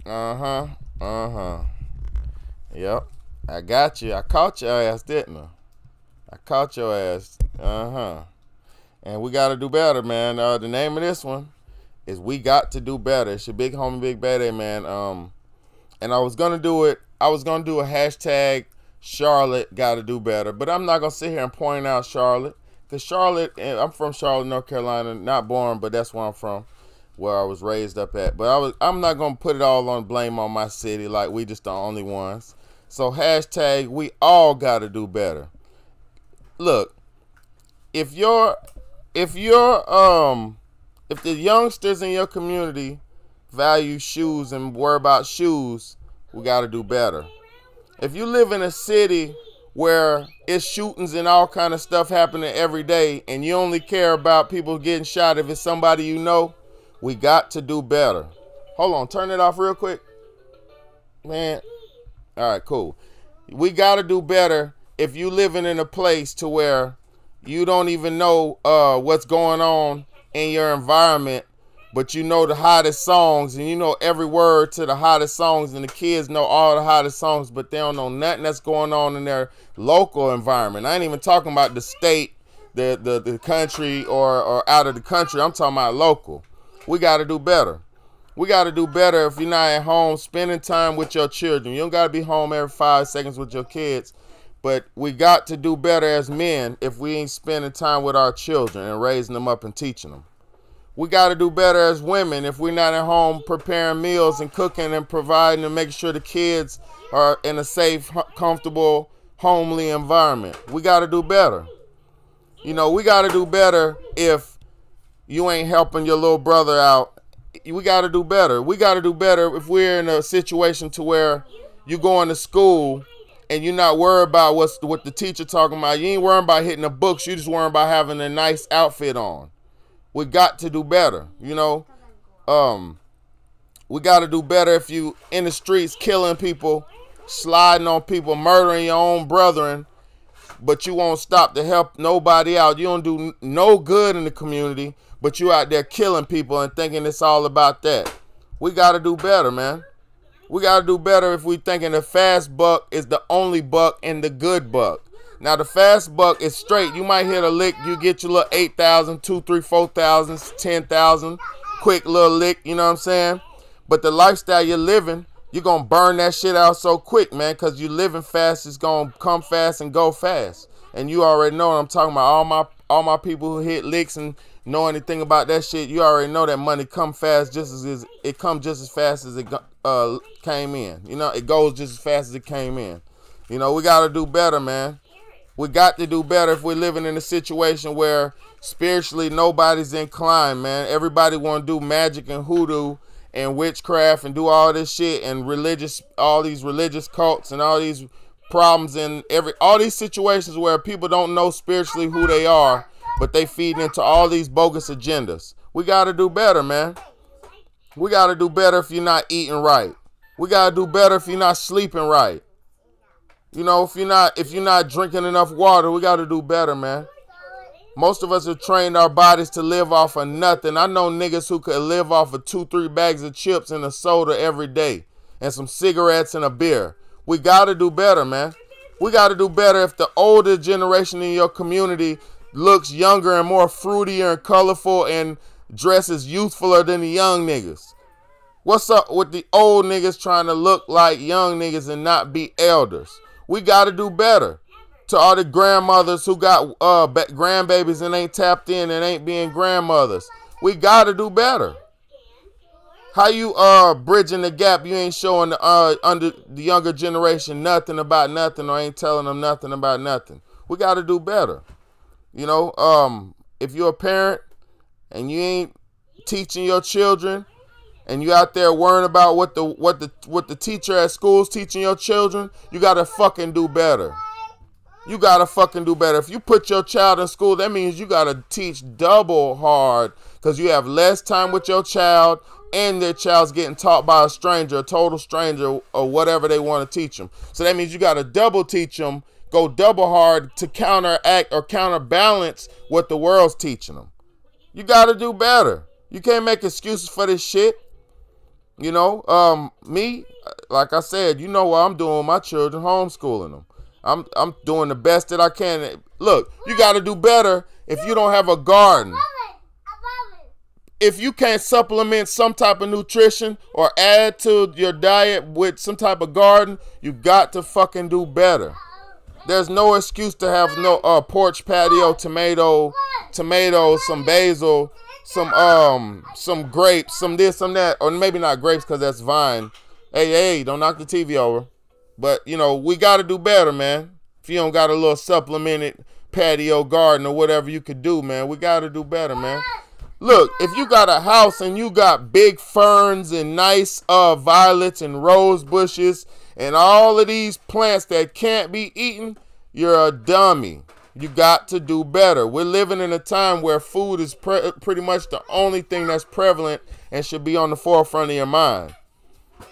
Uh-huh. Uh-huh. Yep. I got you. I caught your ass, didn't I? I caught your ass. Uh-huh. And we got to do better, man. The name of this one is We Got to Do Better. It's your big homie, Big Bad, man. And I was going to do it. I was going to do a hashtag Charlotte got to do better. But I'm not going to sit here and point out Charlotte. Because Charlotte, I'm from Charlotte, North Carolina. Not born, but that's where I'm from, where I was raised up at. But I'm not going to put it all on blame on my city like we just the only ones. So hashtag we all got to do better. Look, if the youngsters in your community value shoes and worry about shoes, we got to do better. If you live in a city where it's shootings and all kind of stuff happening every day and you only care about people getting shot if it's somebody you know, we got to do better. Hold on, turn it off real quick. Man. All right, cool. We got to do better if you living in a place to where you don't even know what's going on in your environment, but you know the hottest songs and you know every word to the hottest songs, and the kids know all the hottest songs, but they don't know nothing that's going on in their local environment. I ain't even talking about the state, the country, or out of the country. I'm talking about local. We got to do better. We got to do better if you're not at home spending time with your children. You don't got to be home every 5 seconds with your kids. But we got to do better as men if we ain't spending time with our children and raising them up and teaching them. We got to do better as women if we're not at home preparing meals and cooking and providing and making sure the kids are in a safe, comfortable, homely environment. We got to do better. You know, we got to do better if you ain't helping your little brother out. We got to do better. We got to do better if we're in a situation to where you going to school and you're not worried about what the teacher talking about. You ain't worrying about hitting the books. You just worrying about having a nice outfit on. We got to do better, you know. We got to do better if you in the streets killing people, sliding on people, murdering your own brethren, but you won't stop to help nobody out. You don't do no good in the community, but you out there killing people and thinking it's all about that. We got to do better, man. We got to do better if we thinking the fast buck is the only buck and the good buck. Now, the fast buck is straight. You might hit a lick. You get your little 8,000, 2, 3, 4,000, 10,000. Quick little lick, you know what I'm saying? But the lifestyle you're living, you're going to burn that shit out so quick, man, because you living fast. It's going to come fast and go fast. And you already know what I'm talking about. All my people who hit licks and know anything about that shit, you already know that money come fast it comes just as fast as it came in. You know, it goes just as fast as it came in. You know, we got to do better, man. We got to do better if we're living in a situation where spiritually nobody's inclined, man. Everybody want to do magic and hoodoo and witchcraft and do all this shit and all these religious cults and all these problems and all these situations where people don't know spiritually who they are, but they feed into all these bogus agendas. We got to do better, man. We got to do better if you're not eating right. We got to do better if you're not sleeping right. You know, if you're not drinking enough water, we got to do better, man. Most of us have trained our bodies to live off of nothing. I know niggas who could live off of 2-3 bags of chips and a soda every day and some cigarettes and a beer. We got to do better, man. We got to do better if the older generation in your community looks younger and more fruitier and colorful and dresses youthfuler than the young niggas. What's up with the old niggas trying to look like young niggas and not be elders? We got to do better. To all the grandmothers who got grandbabies and ain't tapped in and ain't being grandmothers, we got to do better. How you bridging the gap? You ain't showing under the younger generation nothing about nothing, or ain't telling them nothing about nothing. We got to do better. You know, if you're a parent and you ain't teaching your children, and you out there worrying about what the teacher at school's teaching your children, you gotta fucking do better. You gotta fucking do better. If you put your child in school, that means you gotta teach double hard, because you have less time with your child, and their child's getting taught by a stranger, a total stranger, or whatever they want to teach them. So that means you gotta double teach them, go double hard to counteract or counterbalance what the world's teaching them. You gotta do better. You can't make excuses for this shit. You know, me, like I said, you know what I'm doing with my children, homeschooling them. I'm doing the best that I can. Look, you got to do better if you don't have a garden. If you can't supplement some type of nutrition or add to your diet with some type of garden, you got to fucking do better. There's no excuse to have no porch patio, tomatoes, some basil, some grapes, some this, some that, or maybe not grapes because that's vine. Hey, don't knock the TV over. But you know, we got to do better, man. If you don't got a little supplemented patio garden or whatever you could do, man, we got to do better, man. Look, if you got a house and you got big ferns and nice violets and rose bushes and all of these plants that can't be eaten, you're a dummy. You got to do better. We're living in a time where food is pretty much the only thing that's prevalent and should be on the forefront of your mind.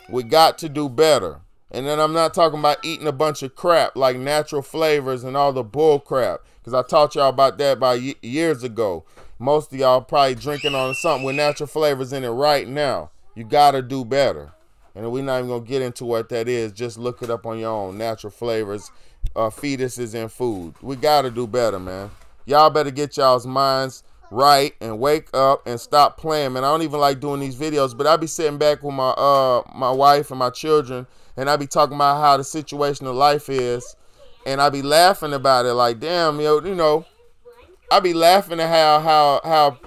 We got to do better. And then I'm not talking about eating a bunch of crap like natural flavors and all the bull crap, because I taught y'all about that years ago. Most of y'all probably drinking on something with natural flavors in it right now. You got to do better. And we're not even going to get into what that is. Just look it up on your own. Natural flavors, fetuses in food. We got to do better, man. Y'all better get y'all's minds right and wake up and stop playing, man. I don't even like doing these videos, but I be sitting back with my wife and my children, and I be talking about how the situation of life is, and I be laughing about it like, damn, you know, I be laughing at how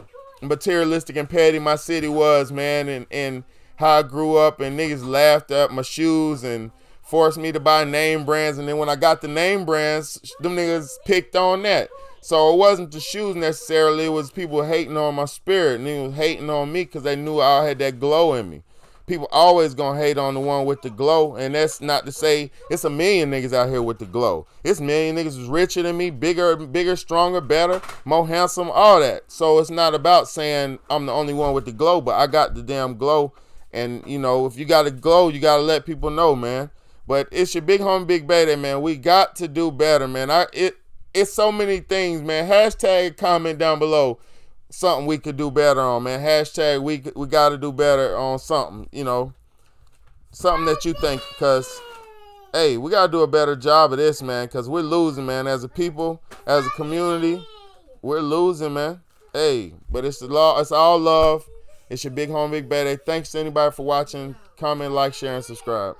materialistic and petty my city was, man, and how I grew up, and niggas laughed at my shoes and forced me to buy name brands, and then when I got the name brands, them niggas picked on that. So it wasn't the shoes necessarily, it was people hating on my spirit, and they was hating on me because they knew I had that glow in me. People always gonna hate on the one with the glow, and that's not to say it's a million niggas out here with the glow. It's a million niggas who's richer than me, bigger, stronger, better, more handsome, all that. So it's not about saying I'm the only one with the glow, but I got the damn glow. And you know, if you got a glow, you gotta let people know, man. But it's your big homie, Big Baby, man. We got to do better, man. It's so many things, man. Hashtag comment down below something we could do better on, man. Hashtag we got to do better on something, you know, something that you think, because hey, we got to do a better job of this, man, because we're losing, man. As a people, as a community, we're losing, man. Hey, but it's the law. It's all love. It's your big homie, Big Baby. Thanks to anybody for watching. Comment, like, share, and subscribe.